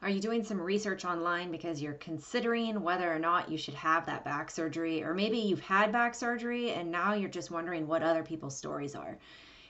Are you doing some research online because you're considering whether or not you should have that back surgery? Or maybe you've had back surgery and now you're just wondering what other people's stories are.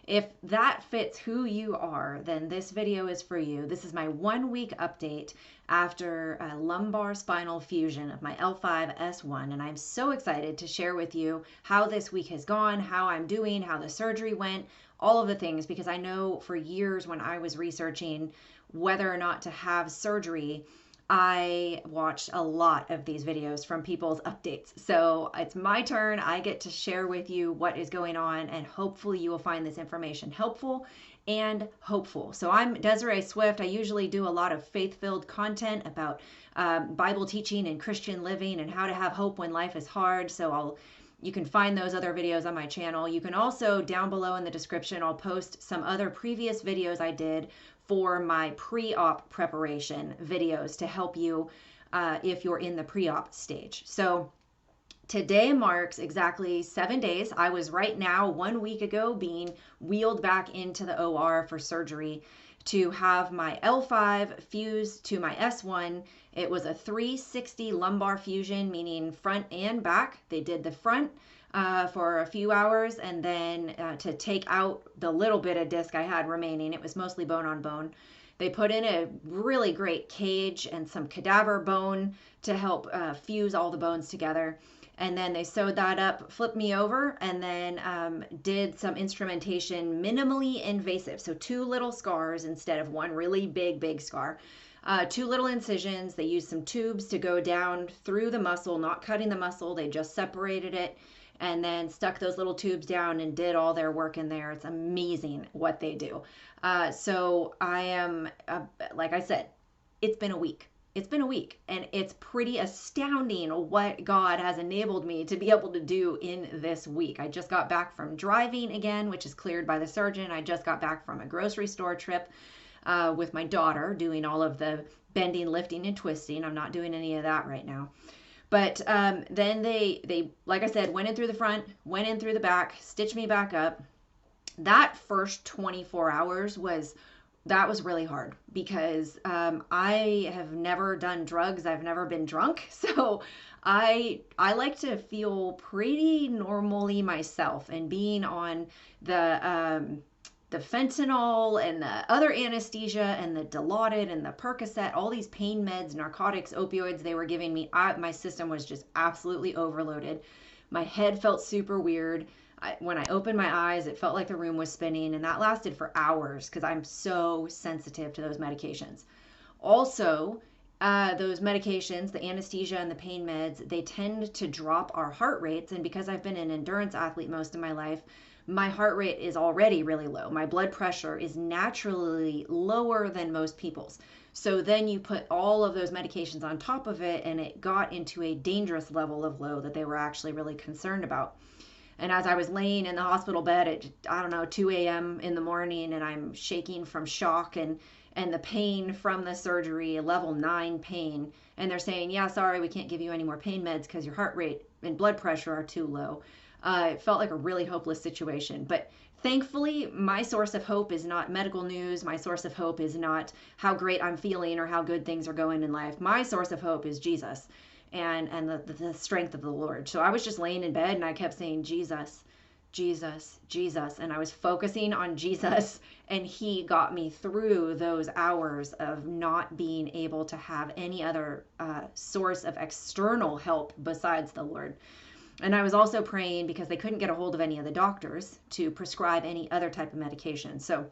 If that fits who you are, then this video is for you. This is my 1 week update after a lumbar spinal fusion of my L5-S1, and I'm so excited to share with you how this week has gone, how I'm doing, how the surgery went, all of the things, because I know for years when I was researching whether or not to have surgery, I watched a lot of these videos from people's updates. So it's my turn. I get to share with you what is going on, and hopefully you will find this information helpful and hopeful. So I'm Desiree Swift. I usually do a lot of faith-filled content about Bible teaching and Christian living and how to have hope when life is hard. So you can find those other videos on my channel. You can also, down below in the description, I'll post some other previous videos I did for my pre-op preparation videos to help you if you're in the pre-op stage. So today marks exactly 7 days. I was right now 1 week ago being wheeled back into the OR for surgery to have my L5 fused to my S1. It was a 360 lumbar fusion, meaning front and back. They did the front for a few hours, and then to take out the little bit of disc I had remaining, it was mostly bone on bone. They put in a really great cage and some cadaver bone to help fuse all the bones together. And then they sewed that up, flipped me over, and then did some instrumentation, minimally invasive. So 2 little scars instead of 1 really big scar. 2 little incisions. They used some tubes to go down through the muscle, not cutting the muscle. They just separated it and then stuck those little tubes down and did all their work in there. It's amazing what they do. So I am, like I said, it's been a week. It's been a week, and it's pretty astounding what God has enabled me to be able to do in this week. I just got back from driving again, which is cleared by the surgeon. I just got back from a grocery store trip with my daughter, doing all of the bending, lifting, and twisting. I'm not doing any of that right now. But then they, like I said, went in through the front, went in through the back, stitched me back up. That first 24 hours was really hard because I have never done drugs. I've never been drunk. So I like to feel pretty normally myself, and being on the fentanyl and the other anesthesia and the Dilaudid and the Percocet, all these pain meds, narcotics, opioids they were giving me, my system was just absolutely overloaded. My head felt super weird. When I opened my eyes, it felt like the room was spinning, and that lasted for hours because I'm so sensitive to those medications. Also, those medications, the anesthesia and the pain meds, they tend to drop our heart rates, and because I've been an endurance athlete most of my life, my heart rate is already really low. My blood pressure is naturally lower than most people's. So then you put all of those medications on top of it, and it got into a dangerous level of low that they were actually really concerned about. And as I was laying in the hospital bed at, I don't know, 2 a.m. in the morning, and I'm shaking from shock and the pain from the surgery, level 9 pain, and they're saying, yeah, sorry, we can't give you any more pain meds because your heart rate and blood pressure are too low. It felt like a really hopeless situation. But thankfully, my source of hope is not medical news. My source of hope is not how great I'm feeling or how good things are going in life. My source of hope is Jesus and the strength of the Lord. So I was just laying in bed and I kept saying, Jesus, Jesus, Jesus. And I was focusing on Jesus, and he got me through those hours of not being able to have any other source of external help besides the Lord. And I was also praying because they couldn't get a hold of any of the doctors to prescribe any other type of medication. So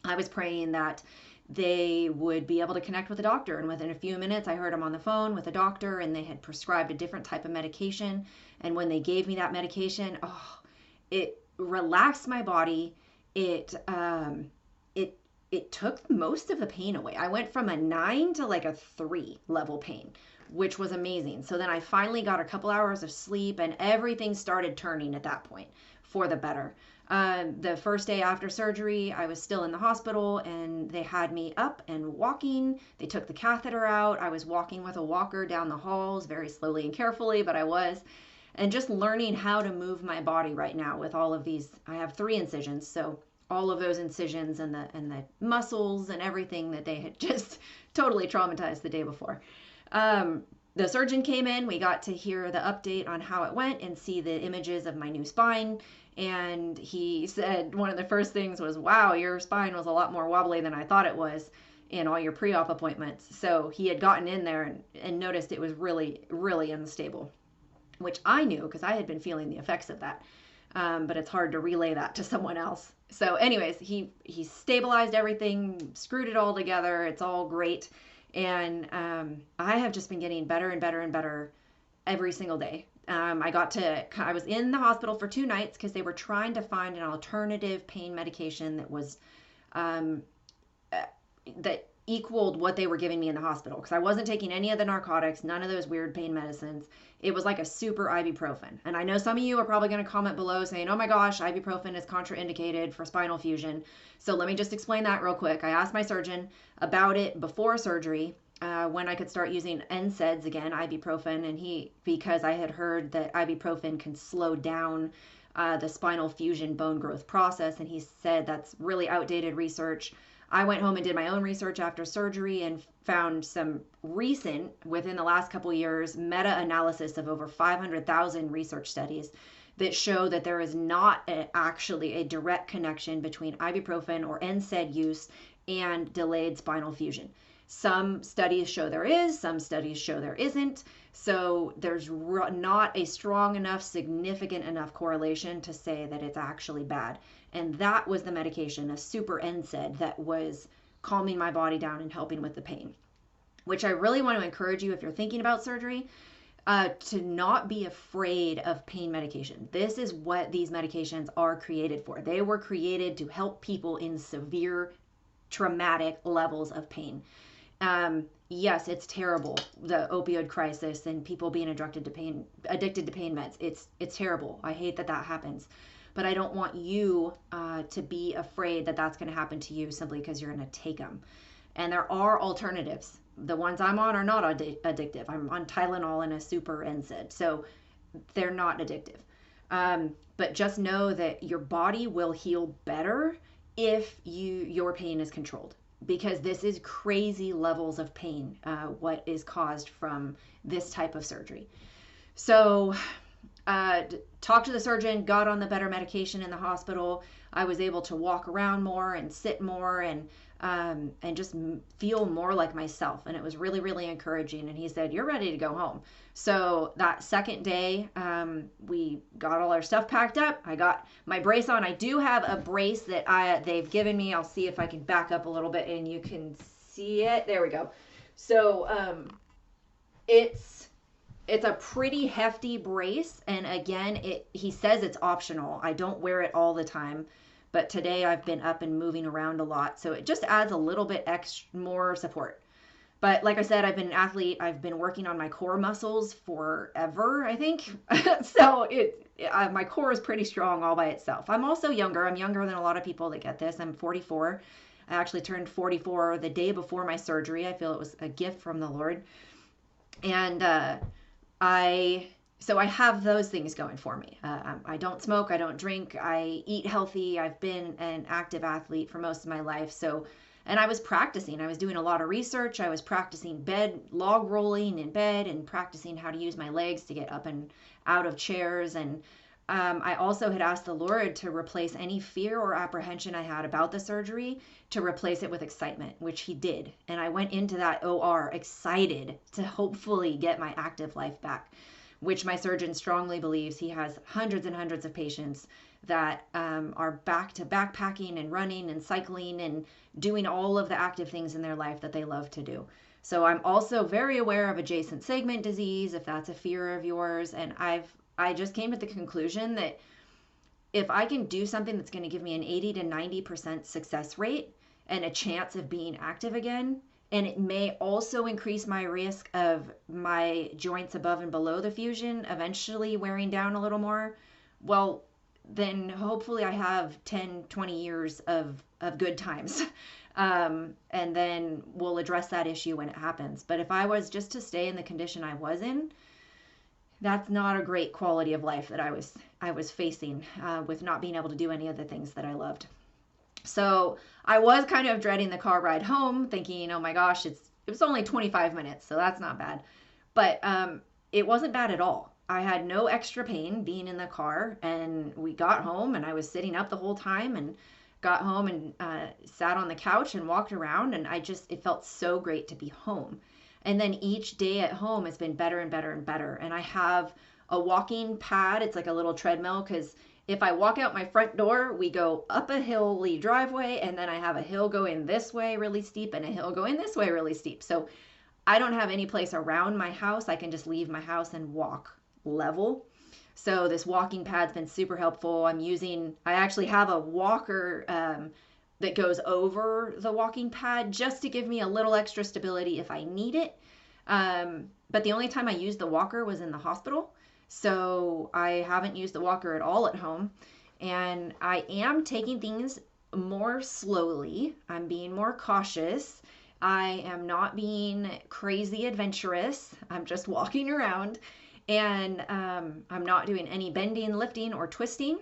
I was praying that they would be able to connect with a doctor. And within a few minutes, I heard them on the phone with a doctor, and they had prescribed a different type of medication. And when they gave me that medication, it relaxed my body. It took most of the pain away. I went from a 9 to like a 3 level pain, which was amazing. So then I finally got a couple hours of sleep, and everything started turning at that point for the better. The first day after surgery, I was still in the hospital, and they had me up and walking. They took the catheter out. I was walking with a walker down the halls very slowly and carefully, but I was. And just learning how to move my body right now with all of these. I have 3 incisions, so all of those incisions and the muscles and everything that they had just totally traumatized the day before. The surgeon came in. We got to hear the update on how it went and see the images of my new spine. And he said one of the first things was, wow, your spine was a lot more wobbly than I thought it was in all your pre-op appointments. So he had gotten in there and noticed it was really, really unstable, which I knew because I had been feeling the effects of that. But it's hard to relay that to someone else. So anyways, he stabilized everything, screwed it all together. It's all great. And I have just been getting better and better and better every single day. I was in the hospital for 2 nights because they were trying to find an alternative pain medication that was, that equaled what they were giving me in the hospital. Because I wasn't taking any of the narcotics, none of those weird pain medicines. It was like a super ibuprofen. And I know some of you are probably going to comment below saying, oh my gosh, ibuprofen is contraindicated for spinal fusion. So let me just explain that real quick. I asked my surgeon about it before surgery, when I could start using NSAIDs again, ibuprofen, and because I had heard that ibuprofen can slow down the spinal fusion bone growth process, and he said that's really outdated research. I went home and did my own research after surgery and found some recent, within the last couple years, meta-analysis of over 500,000 research studies that show that there is not actually a direct connection between ibuprofen or NSAID use and delayed spinal fusion. Some studies show there is, some studies show there isn't. So there's not a strong enough, significant enough correlation to say that it's actually bad. And that was the medication, a super NSAID, that was calming my body down and helping with the pain. Which I really want to encourage you, if you're thinking about surgery, to not be afraid of pain medication. This is what these medications are created for. They were created to help people in severe traumatic levels of pain. Yes, it's terrible, the opioid crisis and people being addicted to pain meds. It's terrible. I hate that happens. But I don't want you to be afraid that that's going to happen to you simply because you're going to take them. And there are alternatives. The ones I'm on are not addictive. I'm on Tylenol and a super NSAID, so they're not addictive. But just know that your body will heal better if your pain is controlled, because this is crazy levels of pain, what is caused from this type of surgery. So talked to the surgeon, got on the better medication in the hospital. I was able to walk around more and sit more and just feel more like myself. And it was really, really encouraging. And he said, you're ready to go home. So that second day, we got all our stuff packed up. I got my brace on. I do have a brace that they've given me. I'll see if I can back up a little bit and you can see it. There we go. So it's a pretty hefty brace. And again, he says it's optional. I don't wear it all the time. But today I've been up and moving around a lot. So it just adds a little bit more support. But like I said, I've been an athlete. I've been working on my core muscles forever, I think. So my core is pretty strong all by itself. I'm also younger. I'm younger than a lot of people that get this. I'm 44. I actually turned 44 the day before my surgery. I feel it was a gift from the Lord. And So I have those things going for me. I don't smoke, I don't drink, I eat healthy. I've been an active athlete for most of my life. And I was practicing. I was doing a lot of research. I was practicing log rolling in bed and practicing how to use my legs to get up and out of chairs. And I also had asked the Lord to replace any fear or apprehension I had about the surgery, to replace it with excitement, which he did. And I went into that OR excited to hopefully get my active life back, which my surgeon strongly believes. He has hundreds and hundreds of patients that are back to backpacking and running and cycling and doing all of the active things in their life that they love to do. So I'm also very aware of adjacent segment disease, if that's a fear of yours. And I just came to the conclusion that if I can do something that's going to give me an 80 to 90% success rate and a chance of being active again, and it may also increase my risk of my joints above and below the fusion eventually wearing down a little more, well, then hopefully I have 10, 20 years of good times. And then we'll address that issue when it happens. But if I was just to stay in the condition I was in, that's not a great quality of life that I was facing with not being able to do any of the things that I loved. So I was kind of dreading the car ride home, thinking, oh my gosh, it was only 25 minutes, so that's not bad. But it wasn't bad at all. I had no extra pain being in the car, and we got home, and I was sitting up the whole time, and got home and sat on the couch and walked around, and it felt so great to be home. And then each day at home has been better and better and better. And I have a walking pad. It's like a little treadmill, because if I walk out my front door, we go up a hilly driveway, and then I have a hill going this way really steep and a hill going this way really steep. So I don't have any place around my house. I can just leave my house and walk level. So this walking pad's been super helpful. I actually have a walker that goes over the walking pad just to give me a little extra stability if I need it. But the only time I used the walker was in the hospital. So I haven't used the walker at all at home. And I am taking things more slowly. I'm being more cautious. I am not being crazy adventurous. I'm just walking around, and I'm not doing any bending, lifting, or twisting.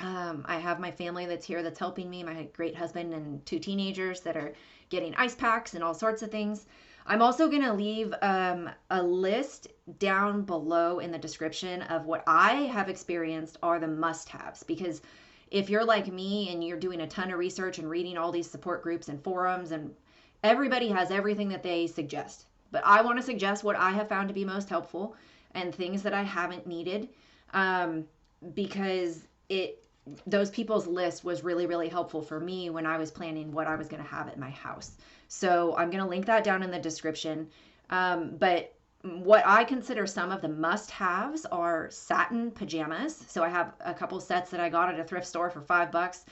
I have my family that's here that's helping me, my great husband and 2 teenagers that are getting ice packs and all sorts of things. I'm also going to leave a list down below in the description of what I have experienced are the must-haves, because if you're like me and you're doing a ton of research and reading all these support groups and forums, and everybody has everything that they suggest, but I want to suggest what I have found to be most helpful and things that I haven't needed, because those people's list was really, really helpful for me when I was planning what I was going to have at my house. So I'm going to link that down in the description. But what I consider some of the must-haves are satin pajamas. So I have a couple sets that I got at a thrift store for $5.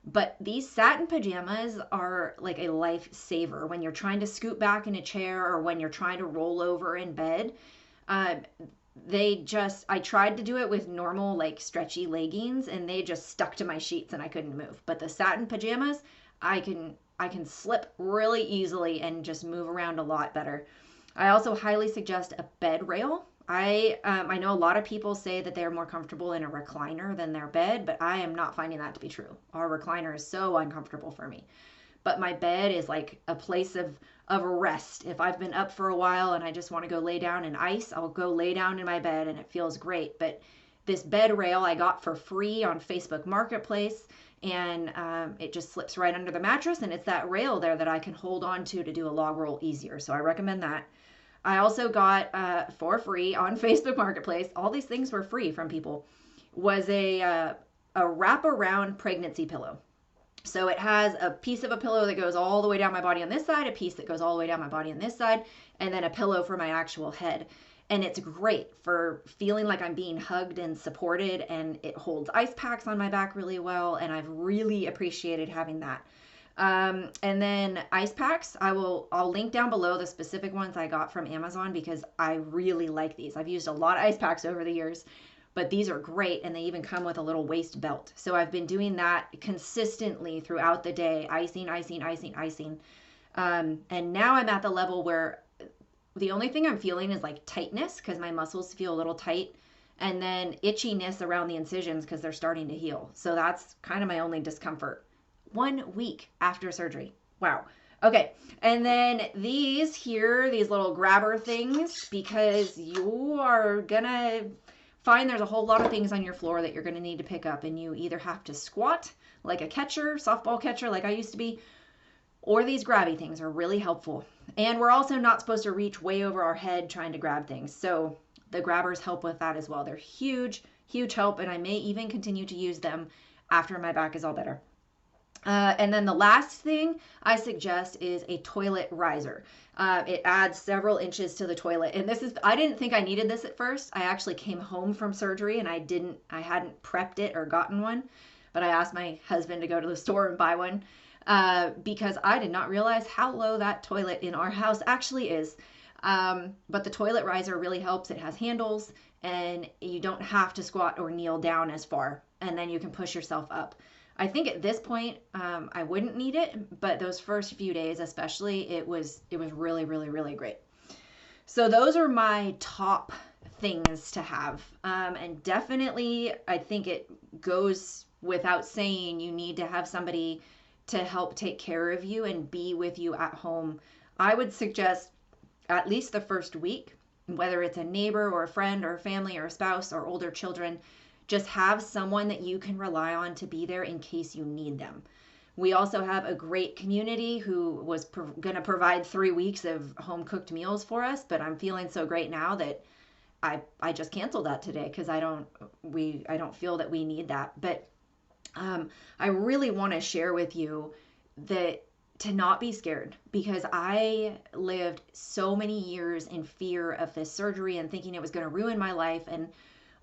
But these satin pajamas are like a lifesaver when you're trying to scoot back in a chair or when you're trying to roll over in bed. I tried to do it with normal, like, stretchy leggings, and they just stuck to my sheets and I couldn't move. But the satin pajamas, I can slip really easily and just move around a lot better. I also highly suggest a bed rail. I know a lot of people say that they're more comfortable in a recliner than their bed, but I am not finding that to be true. Our recliner is so uncomfortable for me. But my bed is like a place of rest. If I've been up for a while and I just want to go lay down in ice, I'll go lay down in my bed and it feels great. But this bed rail I got for free on Facebook Marketplace, and it just slips right under the mattress, and it's that rail there that I can hold on to do a log roll easier. So I recommend that. I also got for free on Facebook Marketplace, all these things were free from people, was a wraparound pregnancy pillow. So it has a piece of a pillow that goes all the way down my body on this side, a piece that goes all the way down my body on this side, and then a pillow for my actual head. And it's great for feeling like I'm being hugged and supported, and it holds ice packs on my back really well, and I've really appreciated having that. And then ice packs, I'll link down below the specific ones I got from Amazon because I really like these. I've used a lot of ice packs over the years, but these are great, and they even come with a little waist belt. So I've been doing that consistently throughout the day, icing. And now I'm at the level where the only thing I'm feeling is like tightness because my muscles feel a little tight, and then itchiness around the incisions because they're starting to heal. So that's kind of my only discomfort. 1 week after surgery. Wow. Okay. And then these little grabber things, because you are going to find there's a whole lot of things on your floor that you're going to need to pick up, and you either have to squat like a catcher, softball catcher like I used to be, or these grabby things are really helpful. And we're also not supposed to reach way over our head trying to grab things. So the grabbers help with that as well. They're huge, huge help, and I may even continue to use them after my back is all better. And then the last thing I suggest is a toilet riser. It adds several inches to the toilet. And I didn't think I needed this at first. I actually came home from surgery and I hadn't prepped it or gotten one, but I asked my husband to go to the store and buy one, because I did not realize how low that toilet in our house actually is. But the toilet riser really helps. It has handles and you don't have to squat or kneel down as far, and then you can push yourself up. I think at this point, I wouldn't need it, but those first few days especially, it was really, really, really great. So those are my top things to have. And definitely, I think it goes without saying you need to have somebody to help take care of you and be with you at home. I would suggest at least the first week, whether it's a neighbor or a friend or a family or a spouse or older children, just have someone that you can rely on to be there in case you need them. We also have a great community who was going to provide 3 weeks of home cooked meals for us, but I'm feeling so great now that I just canceled that today because I don't feel that we need that. But I really want to share with you that to not be scared, because I lived so many years in fear of this surgery and thinking it was going to ruin my life, and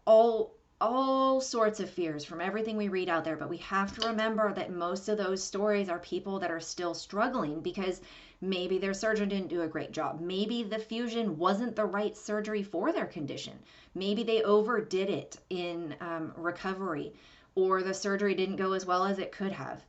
all sorts of fears from everything we read out there. But we have to remember that most of those stories are people that are still struggling because maybe their surgeon didn't do a great job. Maybe the fusion wasn't the right surgery for their condition. Maybe they overdid it in recovery, or the surgery didn't go as well as it could have.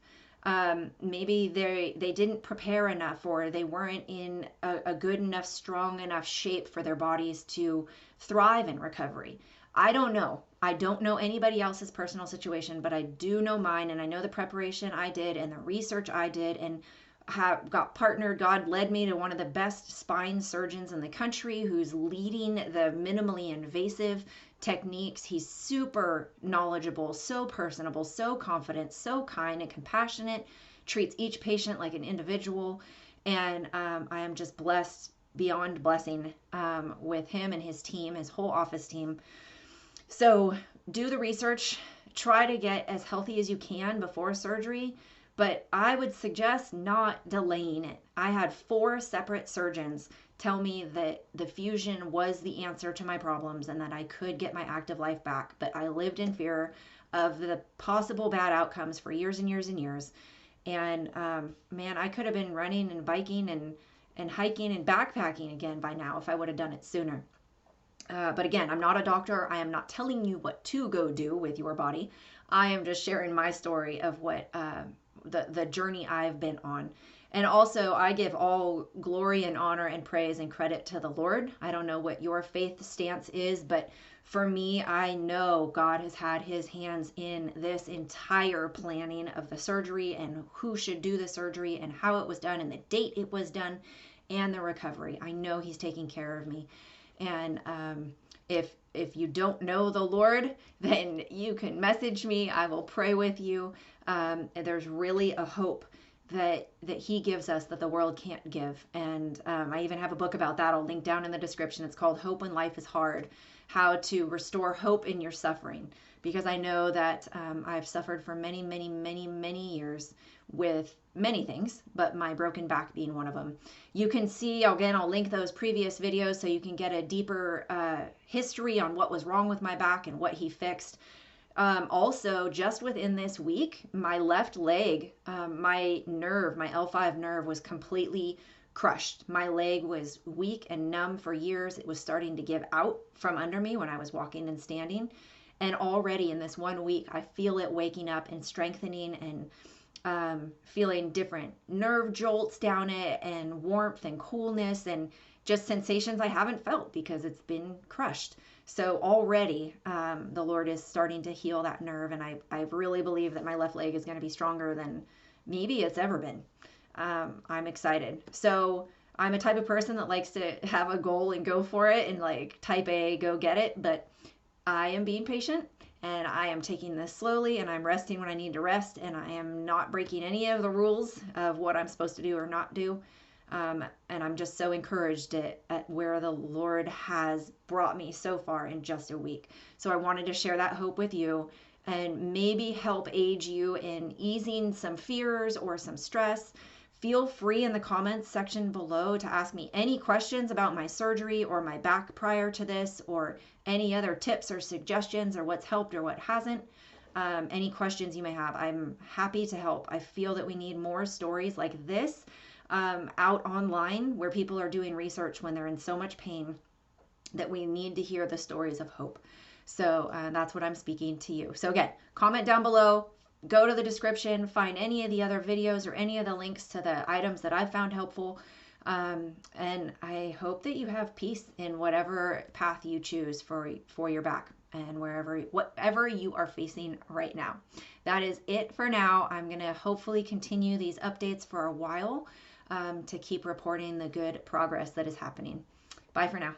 Maybe they didn't prepare enough, or they weren't in a good enough, strong enough shape for their bodies to thrive in recovery. I don't know. I don't know anybody else's personal situation, but I do know mine, and I know the preparation I did and the research I did, and got partnered. God led me to one of the best spine surgeons in the country who's leading the minimally invasive techniques. He's super knowledgeable, so personable, so confident, so kind and compassionate, treats each patient like an individual. And I am just blessed beyond blessing with him and his team, his whole office team. So do the research, try to get as healthy as you can before surgery, but I would suggest not delaying it. I had 4 separate surgeons tell me that the fusion was the answer to my problems and that I could get my active life back, but I lived in fear of the possible bad outcomes for years and years and years. And man, I could have been running and biking and hiking and backpacking again by now if I would have done it sooner. But again, I'm not a doctor. I am not telling you what to go do with your body. I am just sharing my story of what the journey I've been on. And also, I give all glory and honor and praise and credit to the Lord. I don't know what your faith stance is, but for me, I know God has had his hands in this entire planning of the surgery and who should do the surgery and how it was done and the date it was done and the recovery. I know he's taking care of me. And if you don't know the Lord, then you can message me. I will pray with you. There's really a hope that he gives us that the world can't give. And I even have a book about that. I'll link down in the description. It's called Hope When Life is Hard, How to Restore Hope in Your Suffering. Because I know that I've suffered for many, many, many, many years with many things, but my broken back being one of them. You can see, again, I'll link those previous videos so you can get a deeper history on what was wrong with my back and what he fixed. Also, just within this week, my left leg, my nerve, my L5 nerve was completely crushed. My leg was weak and numb for years. It was starting to give out from under me when I was walking and standing. And already in this 1 week, I feel it waking up and strengthening and feeling different nerve jolts down it and warmth and coolness and just sensations I haven't felt because it's been crushed. So already the Lord is starting to heal that nerve, and I really believe that my left leg is going to be stronger than maybe it's ever been. I'm excited. So I'm a type of person that likes to have a goal and go for it and like type A, go get it, but I am being patient. And I am taking this slowly, and I'm resting when I need to rest, and I am not breaking any of the rules of what I'm supposed to do or not do. And I'm just so encouraged at where the Lord has brought me so far in just a week. So I wanted to share that hope with you and maybe help aid you in easing some fears or some stress. Feel free in the comments section below to ask me any questions about my surgery or my back prior to this, or any other tips or suggestions or what's helped or what hasn't. Any questions you may have, I'm happy to help. I feel that we need more stories like this out online where people are doing research when they're in so much pain, that we need to hear the stories of hope. So that's what I'm speaking to you. So again, comment down below. Go to the description, find any of the other videos or any of the links to the items that I found helpful. And I hope that you have peace in whatever path you choose for your back. and whatever you are facing right now. That is it for now. I'm going to hopefully continue these updates for a while to keep reporting the good progress that is happening. Bye for now.